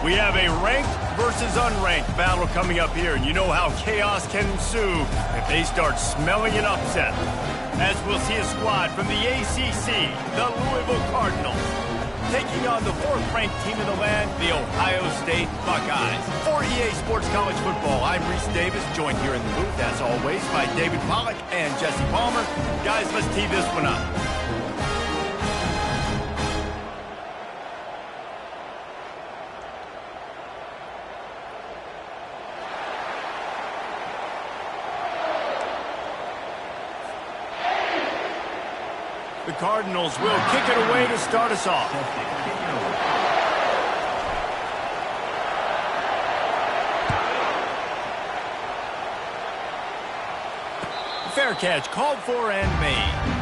We have a ranked versus unranked battle coming up here, and you know how chaos can ensue if they start smelling an upset. As we'll see a squad from the ACC, the Louisville Cardinals, taking on the fourth-ranked team in the land, the Ohio State Buckeyes. For EA Sports College Football, I'm Reese Davis, joined here in the booth, as always, by David Pollack and Jesse Palmer. Guys, let's tee this one up. The Cardinals will kick it away to start us off. Fair catch called for and made.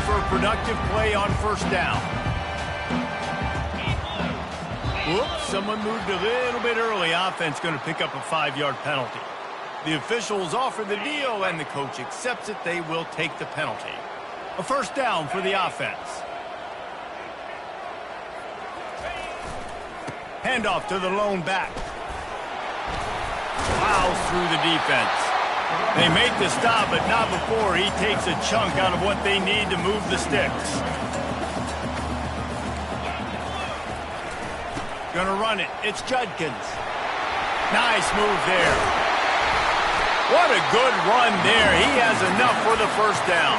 For a productive play on first down. Whoops, someone moved a little bit early. Offense going to pick up a 5-yard penalty. The officials offer the deal, and the coach accepts it. They will take the penalty. A first down for the offense. Handoff to the lone back. Plows through the defense. They make the stop, but not before he takes a chunk out of what they need to move the sticks. Gonna run it. It's Judkins. Nice move there. What a good run there. He has enough for the first down.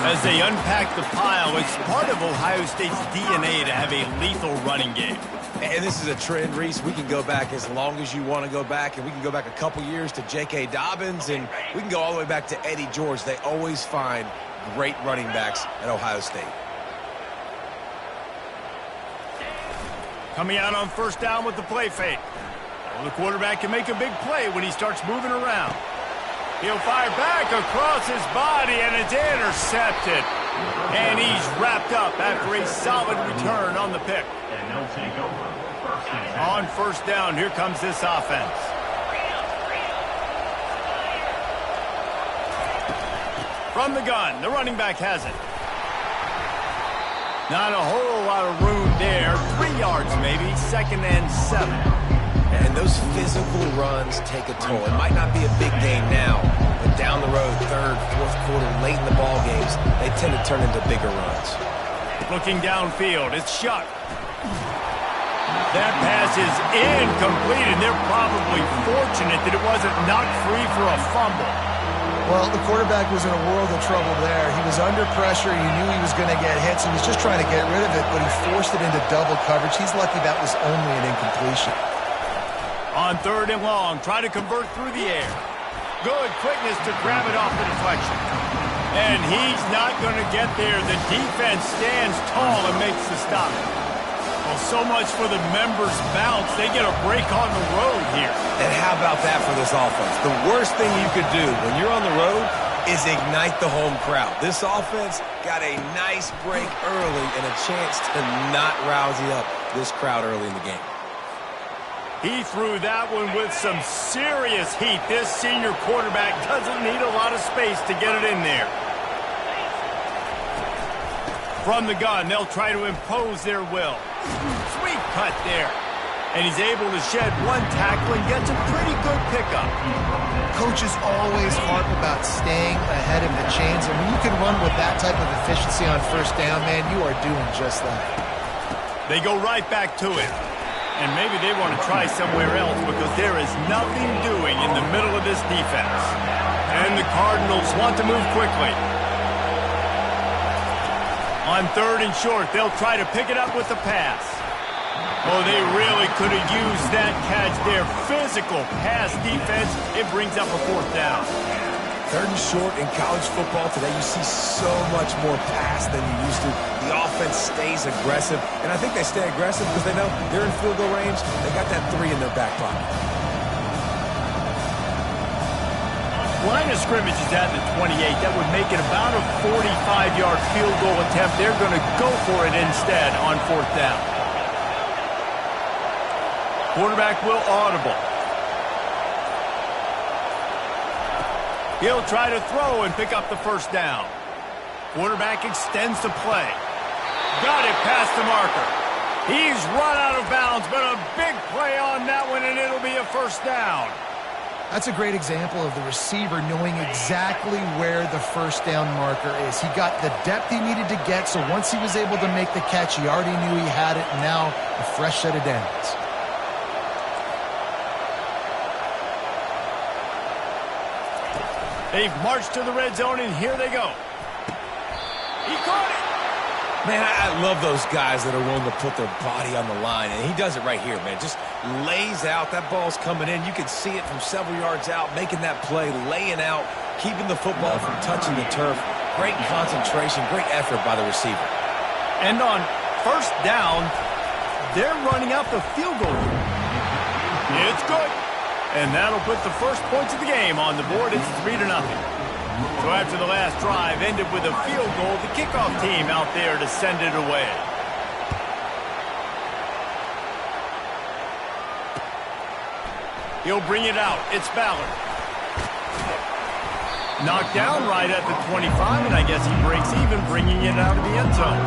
As they unpack the pile, it's part of Ohio State's DNA to have a lethal running game. And this is a trend, Reese. We can go back as long as you want to go back, and we can go back a couple years to J.K. Dobbins, and we can go all the way back to Eddie George. They always find great running backs at Ohio State. Coming out on first down with the play fake. Well, the quarterback can make a big play when he starts moving around. He'll fire back across his body, and it's intercepted. And he's wrapped up after a solid return on the pick. And they'll take over. On first down, here comes this offense. From the gun, the running back has it. Not a whole lot of room there. 3 yards maybe, 2nd and 7. And those physical runs take a toll. It might not be a big game now, but down the road, 3rd, 4th quarter, late in the ball games, they tend to turn into bigger runs. Looking downfield, it's Shuck. That pass is incomplete, and they're probably fortunate that it wasn't knocked free for a fumble. Well, the quarterback was in a world of trouble there. He was under pressure. He knew he was going to get hit, so he was just trying to get rid of it, but he forced it into double coverage. He's lucky that was only an incompletion. On 3rd and long, try to convert through the air. Good quickness to grab it off the deflection. And he's not going to get there. The defense stands tall and makes the stop. Well, so much for the members' bounce. They get a break on the road here. And how about that for this offense? The worst thing you could do when you're on the road is ignite the home crowd. This offense got a nice break early and a chance to not rouse up this crowd early in the game. He threw that one with some serious heat. This senior quarterback doesn't need a lot of space to get it in there. From the gun, they'll try to impose their will. Sweet cut there. And he's able to shed one tackle and gets a pretty good pickup. Coaches always harp about staying ahead of the chains, and when you can run with that type of efficiency on first down, man, you are doing just that. They go right back to it. And maybe they want to try somewhere else because there is nothing doing in the middle of this defense. And the Cardinals want to move quickly. On 3rd and short, they'll try to pick it up with the pass. Oh, they really could have used that catch there. Physical pass defense. It brings up a 4th down. 3rd and short in college football today, you see so much more pass than you used to. The offense stays aggressive, and I think they stay aggressive because they know they're in field goal range. They got that 3 in their back pocket. Line of scrimmage is at the 28. That would make it about a 45-yard field goal attempt. They're going to go for it instead on 4th down. Quarterback will audible. He'll try to throw and pick up the 1st down. Quarterback extends the play. Got it past the marker. He's run out of bounds, but a big play on that one, and it'll be a 1st down. That's a great example of the receiver knowing exactly where the 1st down marker is. He got the depth he needed to get, so once he was able to make the catch, he already knew he had it, and now a fresh set of downs. They've marched to the red zone, and here they go. He caught it. Man, I love those guys that are willing to put their body on the line, and he does it right here, man. Just lays out. That ball's coming in. You can see it from several yards out, making that play, laying out, keeping the football from touching the turf. Great concentration, great effort by the receiver. And on 1st down, they're running out the field goal. It's good. And that'll put the first points of the game on the board. It's 3-0. So after the last drive ended with a field goal, the kickoff team out there to send it away. He'll bring it out. It's Ballard. Knocked down right at the 25, and I guess he breaks even, bringing it out of the end zone.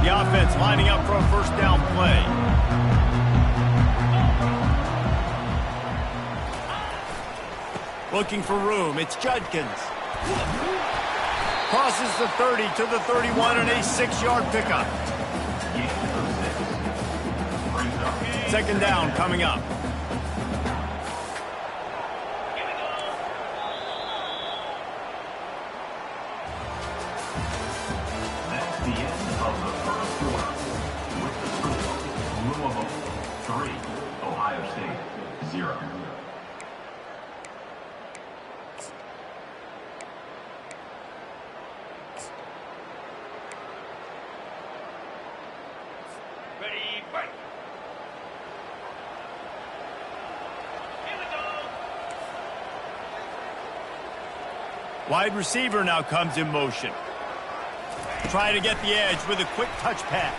The offense lining up for a 1st down play. Looking for room. It's Judkins. Crosses the 30 to the 31 and a 6-yard pickup. 2nd down coming up. That's the end of the 1st quarter. With the score, Louisville 3, Ohio State 0. Ready, break. Here we go. Wide receiver now comes in motion. Trying to get the edge with a quick touch pass.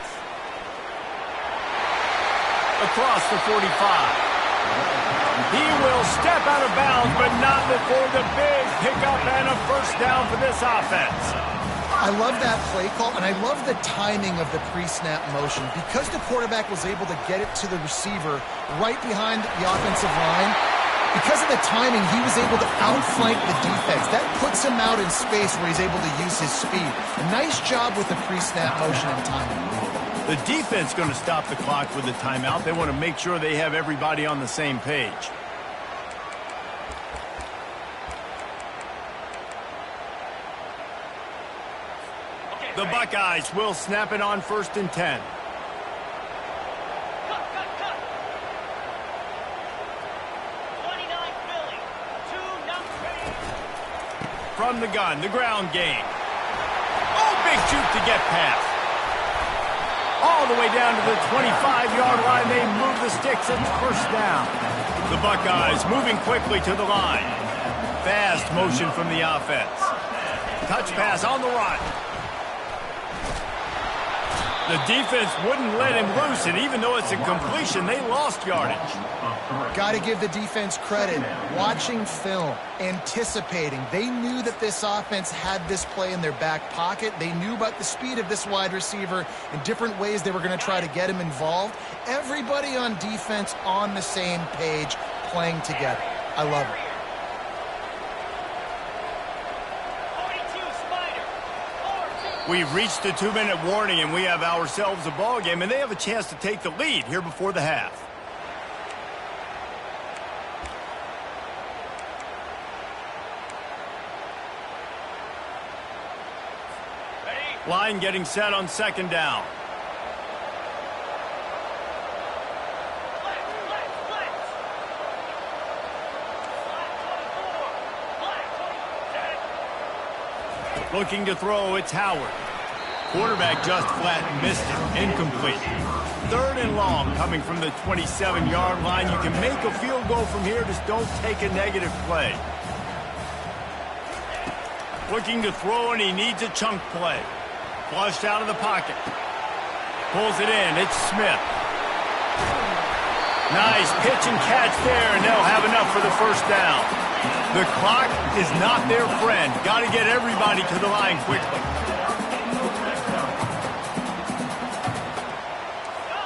Across the 45. He will step out of bounds, but not before the big pickup and a 1st down for this offense. I love that play call, and I love the timing of the pre-snap motion. Because the quarterback was able to get it to the receiver right behind the offensive line, because of the timing, he was able to outflank the defense. That puts him out in space where he's able to use his speed. A nice job with the pre-snap motion and timing. The defense going to stop the clock with the timeout. They want to make sure they have everybody on the same page. The Buckeyes will snap it on 1st and 10. Cut. 29 Philly. 2 numbers ready. From the gun, the ground game. Oh, big shoot to get past. All the way down to the 25-yard line. They move the sticks. It's 1st down. The Buckeyes moving quickly to the line. Fast motion from the offense. Touch pass on the run. The defense wouldn't let him loose, and even though it's a completion, they lost yardage. Got to give the defense credit. Watching film, anticipating. They knew that this offense had this play in their back pocket. They knew about the speed of this wide receiver in different ways they were going to try to get him involved. Everybody on defense on the same page, playing together. I love it. We've reached the 2-minute warning, and we have ourselves a ball game, and they have a chance to take the lead here before the half. Line getting set on 2nd down. Looking to throw, it's Howard. Quarterback just flat missed it. Incomplete. 3rd and long coming from the 27-yard line. You can make a field goal from here. Just don't take a negative play. Looking to throw, and he needs a chunk play. Flushed out of the pocket. Pulls it in. It's Smith. Nice pitch and catch there, and they'll have enough for the first down. The clock is not their friend. Got to get everybody to the line quickly.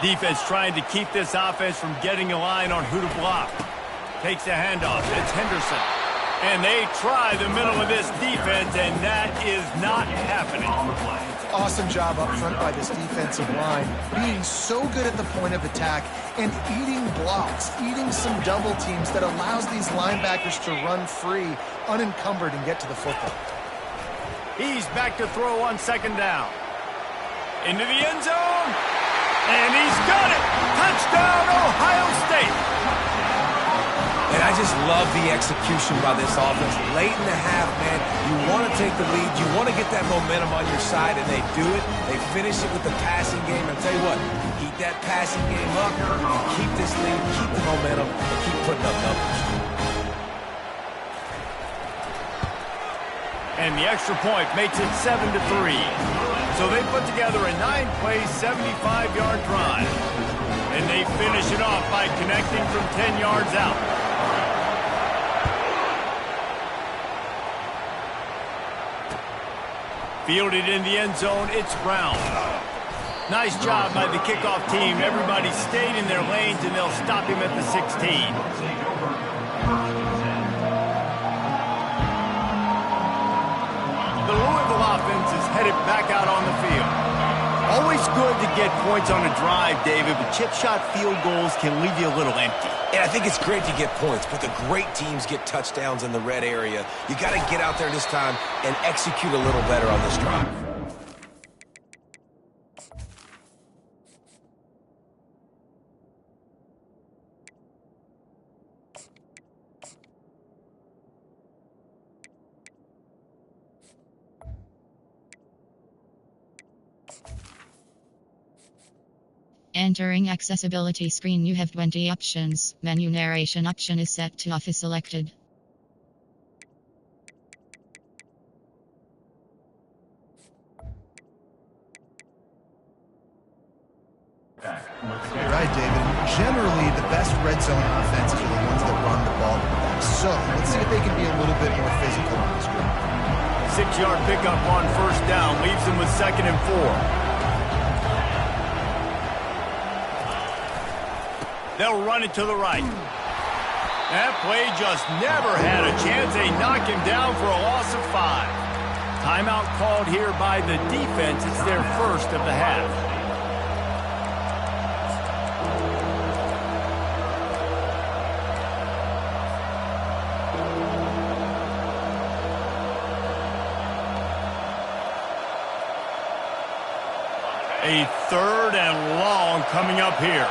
Defense trying to keep this offense from getting a line on who to block. Takes the handoff. It's Henderson. And they try the middle of this defense, and that is not happening. Awesome job up front by this defensive line, being so good at the point of attack and eating blocks, eating some double teams that allows these linebackers to run free, unencumbered, and get to the football. He's back to throw on 2nd down. Into the end zone, and he's got it. Touchdown, Ohio State. And I just love the execution by this offense. Late in the half, man, you want to take the lead. You want to get that momentum on your side, and they do it. They finish it with the passing game. And I'll tell you what, keep that passing game up, keep this lead, keep the momentum, and keep putting up numbers. And the extra point makes it 7-3. So they put together a 9-play, 75-yard drive. And they finish it off by connecting from 10 yards out. Fielded in the end zone, it's Brown. Nice job by the kickoff team. Everybody stayed in their lanes, and they'll stop him at the 16. The Louisville offense is headed back out on the field. Always good to get points on a drive, David, but chip shot field goals can leave you a little empty. And I think it's great to get points, but the great teams get touchdowns in the red area. You got to get out there this time and execute a little better on this drive. Entering accessibility screen, you have 20 options. Menu narration option is set to off is selected. You're right, David. Generally, the best red zone offenses are the ones that run the ball the best. So let's see if they can be a little bit more physical on this drive. 6-yard pickup on 1st down leaves them with 2nd and 4. They'll run it to the right. That play just never had a chance. They knock him down for a loss of 5. Timeout called here by the defense. It's their first of the half. A 3rd and long coming up here.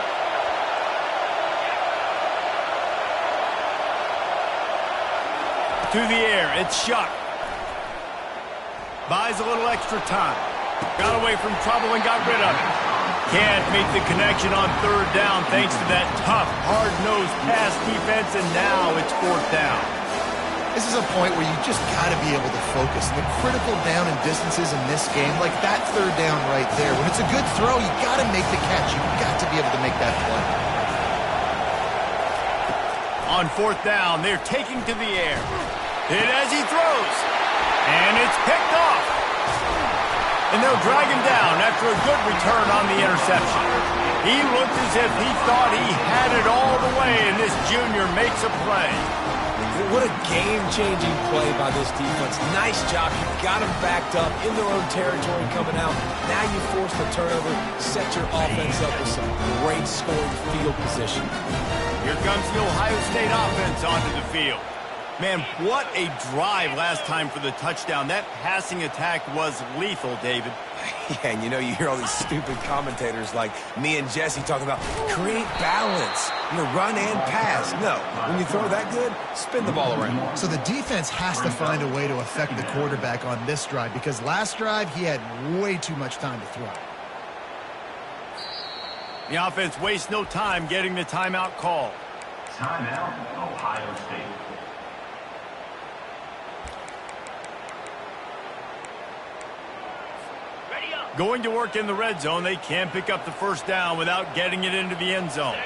To the air, it's Shuck. Buys a little extra time. Got away from trouble and got rid of it. Can't make the connection on 3rd down thanks to that tough, hard-nosed pass defense, and now it's 4th down. This is a point where you just got to be able to focus. And the critical down and distances in this game, like that 3rd down right there, when it's a good throw, you got to make the catch. You've got to be able to make that play. On 4th down, they're taking to the air. Hit as he throws. And it's picked off. And they'll drag him down after a good return on the interception. He looked as if he thought he had it all the way, and this junior makes a play. What a game-changing play by this defense. Nice job. You got them backed up in their own territory coming out. Now you force the turnover, set your offense up with some great scoring field position. Here comes the Ohio State offense onto the field. Man, what a drive last time for the touchdown. That passing attack was lethal, David. Yeah, and you hear all these stupid commentators like me and Jesse talking about create balance, run and pass. No, when you throw that good, spin the ball around. So the defense has to find a way to affect the quarterback on this drive because last drive he had way too much time to throw. The offense wastes no time getting the timeout call. Timeout, Ohio State. Ready up. Going to work in the red zone, they can't pick up the first down without getting it into the end zone.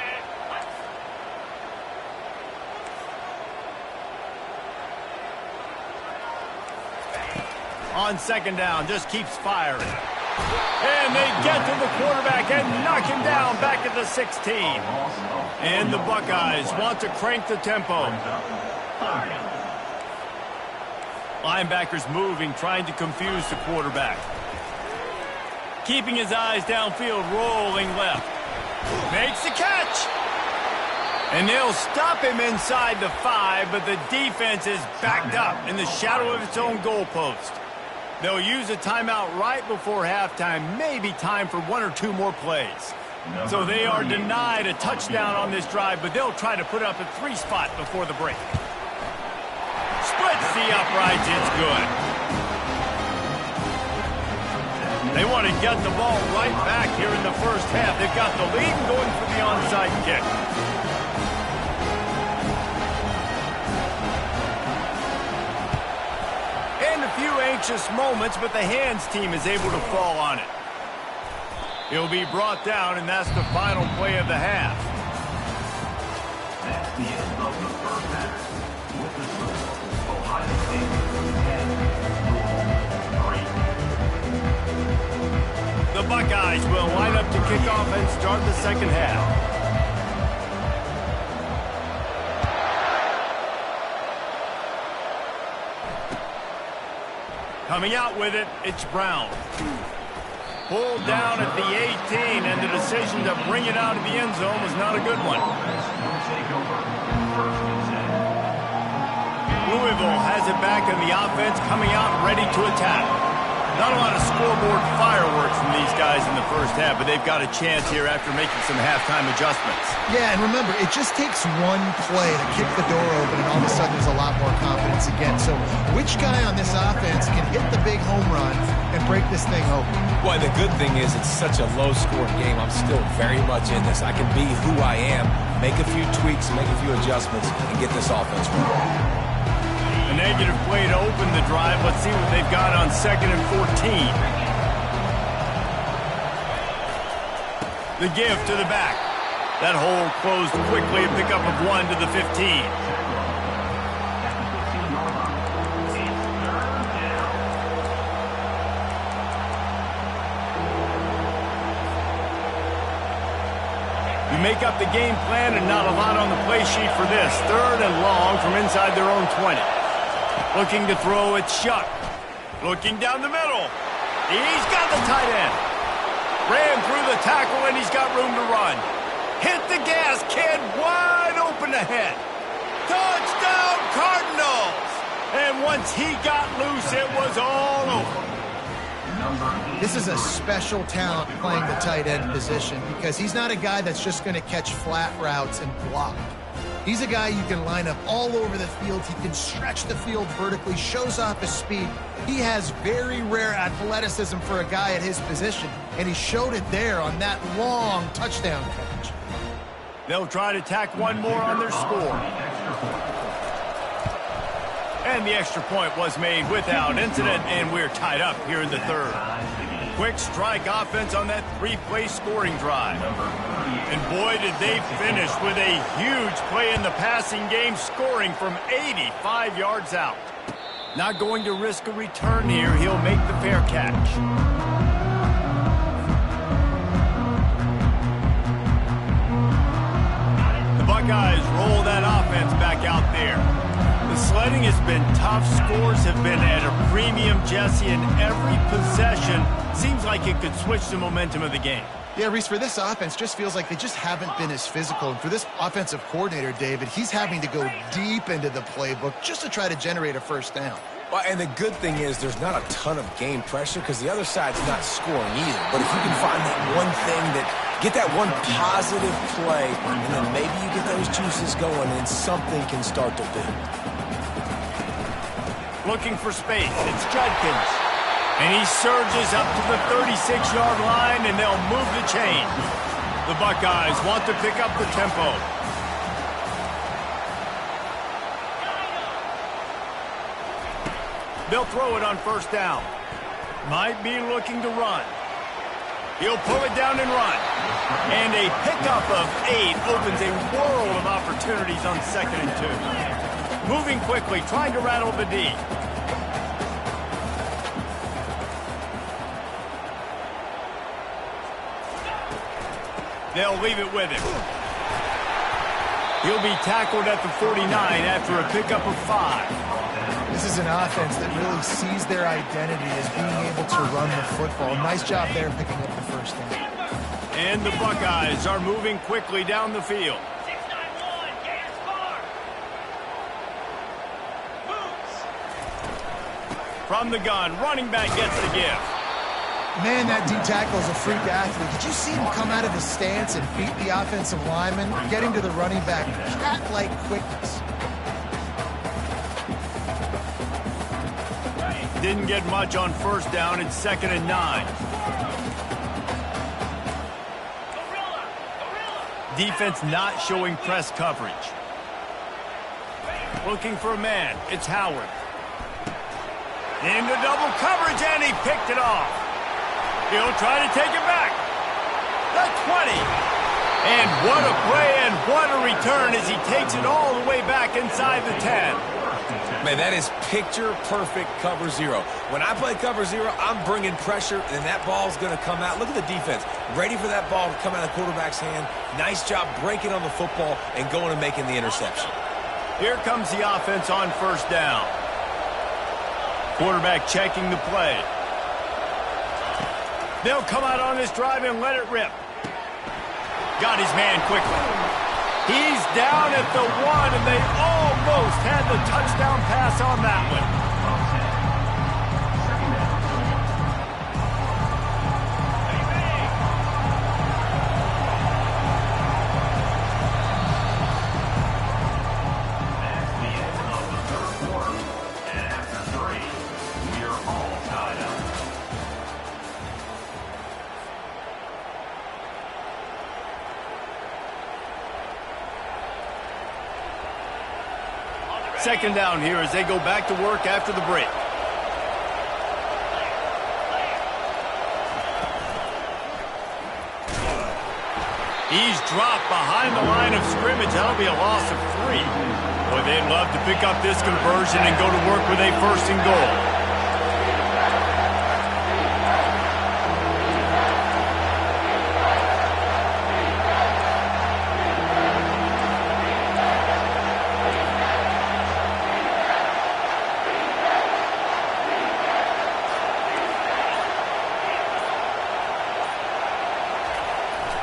On second down, just keeps firing. And they get to the quarterback and knock him down back at the 16. And the Buckeyes want to crank the tempo. Linebackers moving, trying to confuse the quarterback. Keeping his eyes downfield, rolling left. Makes the catch. And they'll stop him inside the 5, but the defense is backed up in the shadow of its own goalpost. They'll use a timeout right before halftime, maybe time for 1 or 2 more plays. So they are denied a touchdown on this drive, but they'll try to put up a 3 spot before the break. Splits the uprights, it's good. They want to get the ball right back here in the first half. They've got the lead and going for the onside kick. Few anxious moments, but the hands team is able to fall on it. He'll be brought down, and that's the final play of the half. That's the end of the first half. With the score, Ohio State 10, Louisville 3. The Buckeyes will line up to kick off and start the second half. Coming out with it, it's Brown. Pulled down at the 18, and the decision to bring it out of the end zone was not a good one. Louisville has it back, and the offense coming out ready to attack. Not a lot of scoreboard fireworks from these guys in the first half, but they've got a chance here after making some halftime adjustments. Yeah, and remember, it just takes one play to kick the door open, and all of a sudden there's a lot more confidence again. So which guy on this offense can hit the big home run and break this thing open? Boy, the good thing is it's such a low-scoring game. I'm still very much in this. I can be who I am, make a few tweaks, make a few adjustments, and get this offense running. A negative play to open the drive. Let's see what they've got on 2nd and 14. The give to the back. That hole closed quickly. A pickup of 1 to the 15. You make up the game plan and not a lot on the play sheet for this. 3rd and long from inside their own 20. Looking to throw, it's Shuck. Looking down the middle. He's got the tight end. Ran through the tackle, and he's got room to run. Hit the gas, kid. Wide open ahead. Touchdown, Cardinals! And once he got loose, it was all over. This is a special talent playing the tight end position because he's not a guy that's just going to catch flat routes and block. He's a guy you can line up all over the field. He can stretch the field vertically, shows off his speed. He has very rare athleticism for a guy at his position, and he showed it there on that long touchdown catch. They'll try to tack one more on their score. And the extra point was made without incident, and we're tied up here in the 3rd. Quick strike offense on that 3-play scoring drive. And boy, did they finish with a huge play in the passing game, scoring from 85 yards out. Not going to risk a return here. He'll make the fair catch. The Buckeyes roll that offense back out there. The sledding has been tough. Scores have been at a premium, Jesse, and every possession seems like it could switch the momentum of the game. Yeah, Reese, for this offense, just feels like they just haven't been as physical. And for this offensive coordinator, David, he's having to go deep into the playbook just to try to generate a first down. Well, and the good thing is there's not a ton of game pressure because the other side's not scoring either. But if you can find that one thing get that one positive play, and then maybe you get those juices going and something can start to build. Looking for space. It's Judkins. And he surges up to the 36-yard line, and they'll move the chain. The Buckeyes want to pick up the tempo. They'll throw it on first down. Might be looking to run. He'll pull it down and run. And a pickup of 8 opens a world of opportunities on 2nd and 2. Moving quickly, trying to rattle the D. They'll leave it with him. He'll be tackled at the 49 after a pickup of 5. This is an offense that really sees their identity as being able to run the football. Nice job there picking up the first down. And the Buckeyes are moving quickly down the field. 691, Gators far. Moves. From the gun, running back gets the give. Man, that D-tackle is a freak athlete. Did you see him come out of his stance and beat the offensive lineman, getting to the running back? Cat-like quickness. Didn't get much on first down. It's 2nd and 9. Defense not showing press coverage. Looking for a man. It's Howard. Into double coverage, and he picked it off. He'll try to take it back. The 20. And what a play and what a return as he takes it all the way back inside the 10. Man, that is picture-perfect cover 0. When I play cover 0, I'm bringing pressure, and that ball's going to come out. Look at the defense. Ready for that ball to come out of the quarterback's hand. Nice job breaking on the football and going and making the interception. Here comes the offense on first down. Quarterback checking the play. They'll come out on this drive and let it rip. Got his man quickly. He's down at the 1, and they almost had the touchdown pass on that one. That's the end of the third quarter. And after 3, we are all tied up. Second down here as they go back to work after the break. He's dropped behind the line of scrimmage. That'll be a loss of 3. Boy, they'd love to pick up this conversion and go to work with a 1st and goal.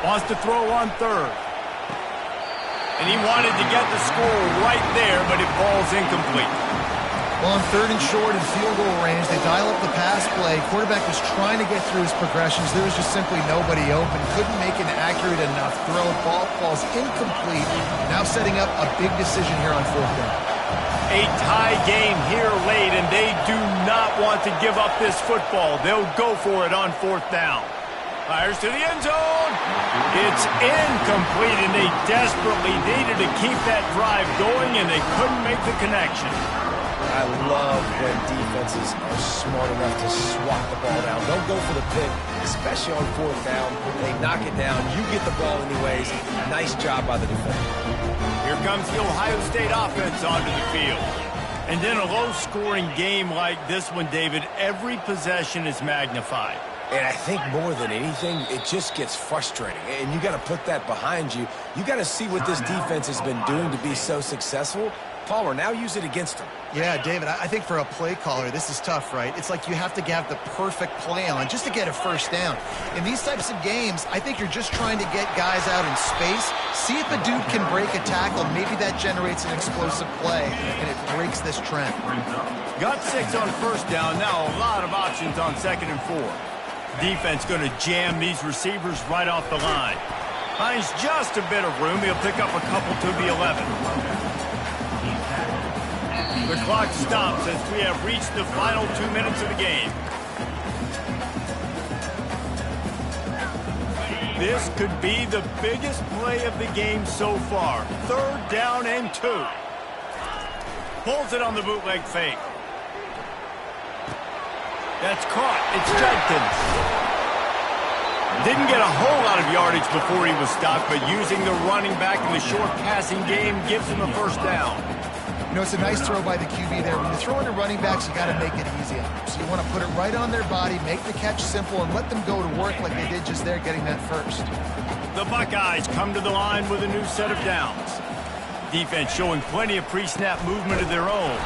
Wants to throw on 3rd. And he wanted to get the score right there, but it falls incomplete. Well, on 3rd and short and field goal range, they dial up the pass play. Quarterback was trying to get through his progressions. There was just simply nobody open. Couldn't make an accurate enough throw. Ball falls incomplete. Now setting up a big decision here on 4th down. A tie game here late, and they do not want to give up this football. They'll go for it on 4th down. Fires to the end zone. It's incomplete, and they desperately needed to keep that drive going, and they couldn't make the connection. I love when defenses are smart enough to swat the ball down. Don't go for the pick, especially on 4th down. They knock it down. You get the ball anyways. Nice job by the defender. Here comes the Ohio State offense onto the field. And in a low-scoring game like this one, David, every possession is magnified. And I think more than anything, it just gets frustrating. And you got to put that behind you. You got to see what this defense has been doing to be so successful. Palmer, now use it against him. Yeah, David, I think for a play caller, this is tough, right? It's like you have to have the perfect play on just to get a first down. In these types of games, I think you're just trying to get guys out in space, see if a dude can break a tackle. Maybe that generates an explosive play, and it breaks this trend. Got 6 on first down. Now a lot of options on 2nd and 4. Defense going to jam these receivers right off the line. Finds just a bit of room. He'll pick up a couple to the 11. The clock stops as we have reached the final 2 minutes of the game. This could be the biggest play of the game so far. 3rd down and 2. Pulls it on the bootleg fake. That's caught. It's Judkins. Didn't get a whole lot of yardage before he was stopped, but using the running back in the short passing game gives him a first down. You know, it's a nice throw by the QB there. When you're throwing to running backs, you got to make it easy on them. So you want to put it right on their body, make the catch simple, and let them go to work like they did just there, getting that first. The Buckeyes come to the line with a new set of downs. Defense showing plenty of pre-snap movement of their own.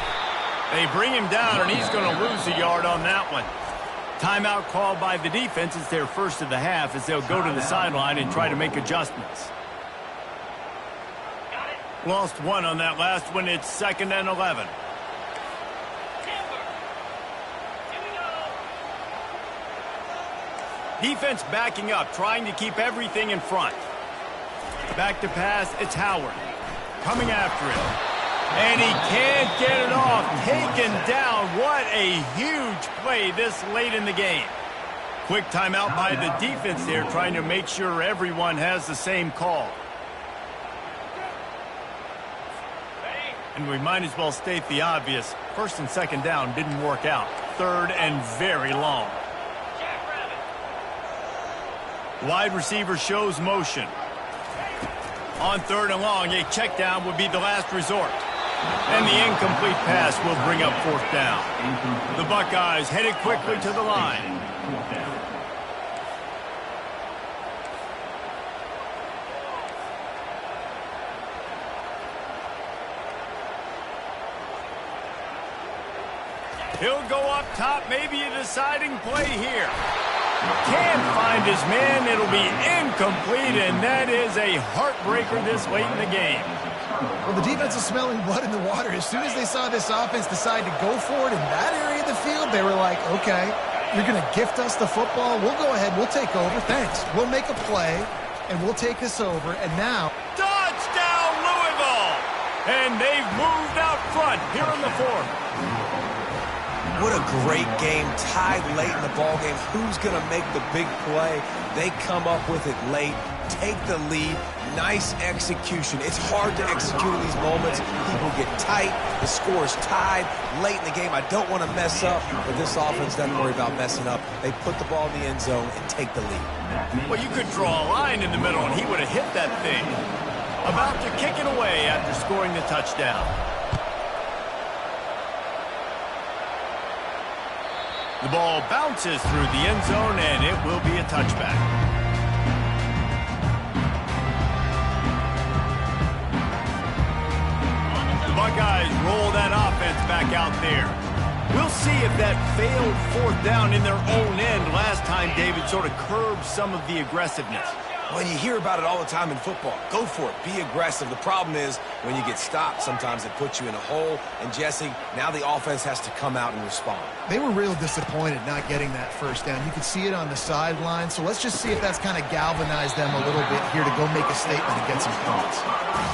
They bring him down, and he's going to lose a yard on that one. Timeout called by the defense. It's their first of the half as they'll go to the sideline and try to make adjustments. Lost 1 on that last one. It's 2nd and 11. Defense backing up, trying to keep everything in front. Back to pass, it's Howard. Coming after him. And he can't get it off. Taken down. What a huge play this late in the game. Quick timeout by the defense there, trying to make sure everyone has the same call. And we might as well state the obvious. 1st and 2nd down didn't work out. 3rd and very long. Wide receiver shows motion. On 3rd and long, a check down would be the last resort. And the incomplete pass will bring up 4th down. The Buckeyes headed quickly to the line. He'll go up top, maybe a deciding play here. Can't find his man. It'll be incomplete, and that is a heartbreaker this late in the game. Well, the defense is smelling blood in the water. As soon as they saw this offense decide to go for it in that area of the field, they were like, okay, you're going to gift us the football. We'll go ahead. We'll take over. Thanks. We'll make a play, and we'll take this over. And now... Touchdown, Louisville! And they've moved out front here in the 4th. What a great game, tied late in the ballgame. Who's going to make the big play? They come up with it late, take the lead. Nice execution. It's hard to execute in these moments. People get tight. The score is tied late in the game. I don't want to mess up, but this offense doesn't worry about messing up. They put the ball in the end zone and take the lead. Well, you could draw a line in the middle, and he would have hit that thing. About to kick it away after scoring the touchdown. The ball bounces through the end zone, and it will be a touchback. The Buckeyes roll that offense back out there. We'll see if that failed 4th down in their own end last time, David, sort of curbed some of the aggressiveness. Well, you hear about it all the time in football. Go for it. Be aggressive. The problem is when you get stopped, sometimes it puts you in a hole. And, Jesse, now the offense has to come out and respond. They were real disappointed not getting that first down. You could see it on the sideline. So let's just see if that's kind of galvanized them a little bit here to go make a statement and get some points.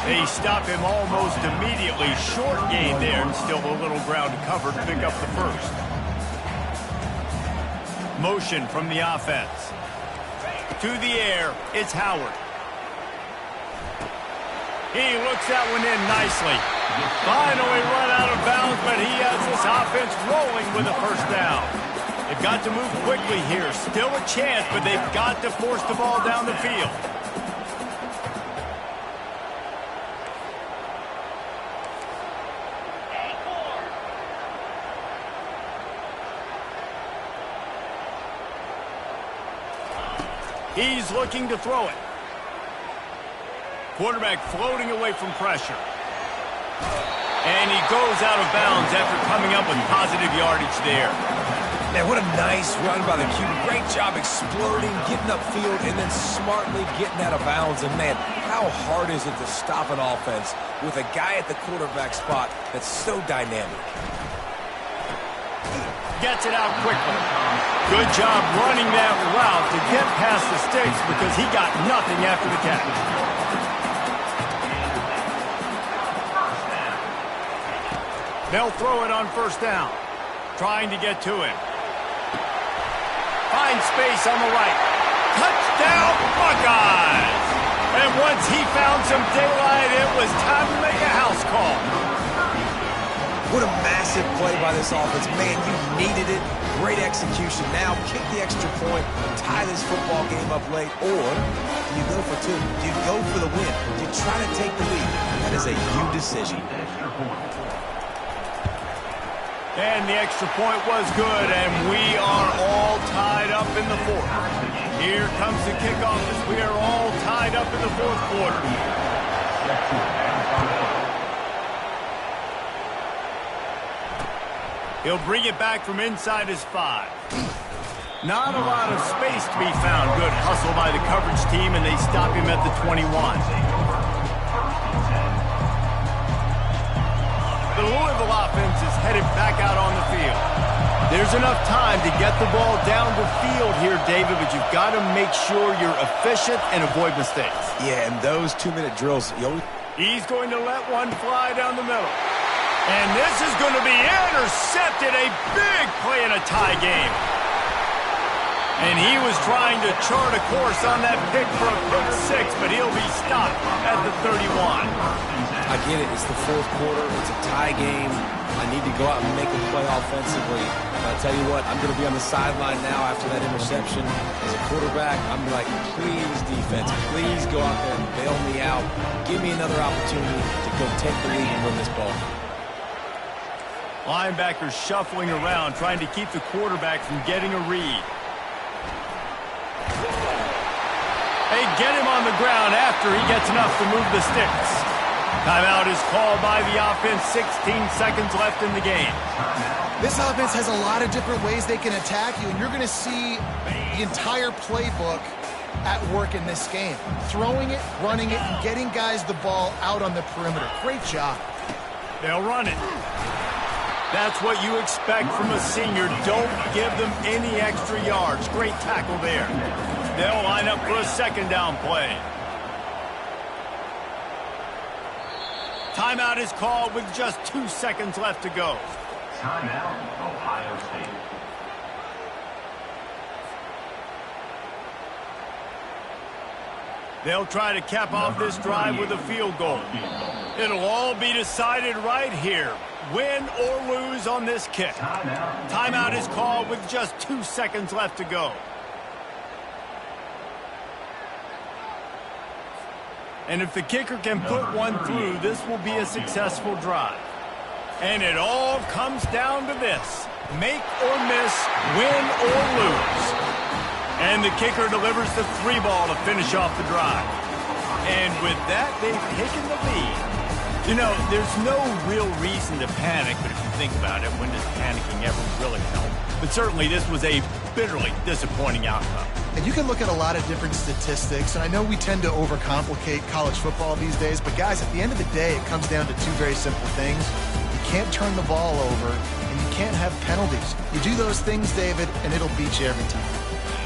They stop him almost immediately. Short gain there, and still a little ground to cover to pick up the first. Motion from the offense. To the air, it's Howard. He looks that one in nicely. Finally run out of bounds, but he has this offense rolling with a first down. They've got to move quickly here. Still a chance, but they've got to force the ball down the field. He's looking to throw it. Quarterback floating away from pressure. And he goes out of bounds after coming up with positive yardage there. Man, what a nice run by the QB. Great job exploding, getting upfield, and then smartly getting out of bounds. And, man, how hard is it to stop an offense with a guy at the quarterback spot that's so dynamic? Gets it out quickly. Good job running that route to get past the sticks because he got nothing after the catch. They'll throw it on first down. Trying to get to him. Finds space on the right. Touchdown, Buckeyes! And once he found some daylight, it was time to make a house call. What a massive play by this offense. Man, you needed it. Great execution. Now kick the extra point, tie this football game up late, or do you go for two? Do you go for the win? Do you try to take the lead? That is a you decision. And the extra point was good, and we are all tied up in the fourth. Here comes the kickoff as we are all tied up in the fourth quarter. He'll bring it back from inside his 5. Not a lot of space to be found. Good hustle by the coverage team, and they stop him at the 21. The Louisville offense is headed back out on the field. There's enough time to get the ball down the field here, David, but you've got to make sure you're efficient and avoid mistakes. Yeah, and those 2-minute drills, He's going to let one fly down the middle. And this is going to be intercepted. A big play in a tie game. And he was trying to chart a course on that pick for a pick 6, but he'll be stopped at the 31. I get it. It's the fourth quarter. It's a tie game. I need to go out and make a play offensively. But I'll tell you what, I'm going to be on the sideline now after that interception. As a quarterback, I'm like, please, defense, please go out there and bail me out. Give me another opportunity to go take the lead and win this ball. Linebackers shuffling around, trying to keep the quarterback from getting a read. They get him on the ground after he gets enough to move the sticks. Timeout is called by the offense. 16 seconds left in the game. This offense has a lot of different ways they can attack you, and you're going to see the entire playbook at work in this game. Throwing it, running it, and getting guys the ball out on the perimeter. Great job. They'll run it. That's what you expect from a senior. Don't give them any extra yards. Great tackle there. They'll line up for a second down play. Timeout is called with just 2 seconds left to go. Timeout, Ohio State. They'll try to cap off this drive with a field goal. It'll all be decided right here. Win or lose on this kick. Timeout is called with just 2 seconds left to go. And if the kicker can put one through, this will be a successful drive. And it all comes down to this. Make or miss, win or lose. And the kicker delivers the 3 ball to finish off the drive. And with that, they've taken the lead. You know, there's no real reason to panic, but if you think about it, when does panicking ever really help? But certainly this was a bitterly disappointing outcome. And you can look at a lot of different statistics, and I know we tend to overcomplicate college football these days, but guys, at the end of the day, it comes down to 2 very simple things. You can't turn the ball over, and you can't have penalties. You do those things, David, and it'll beat you every time.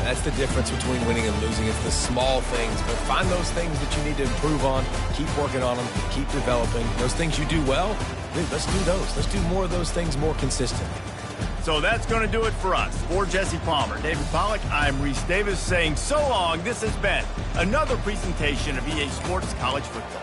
That's the difference between winning and losing. It's the small things, but find those things that you need to improve on, keep working on them, keep developing. Those things you do well, dude, let's do those. Let's do more of those things more consistently. So that's going to do it for us. For Jesse Palmer, David Pollack, I'm Reese Davis saying so long. This has been another presentation of EA Sports College Football.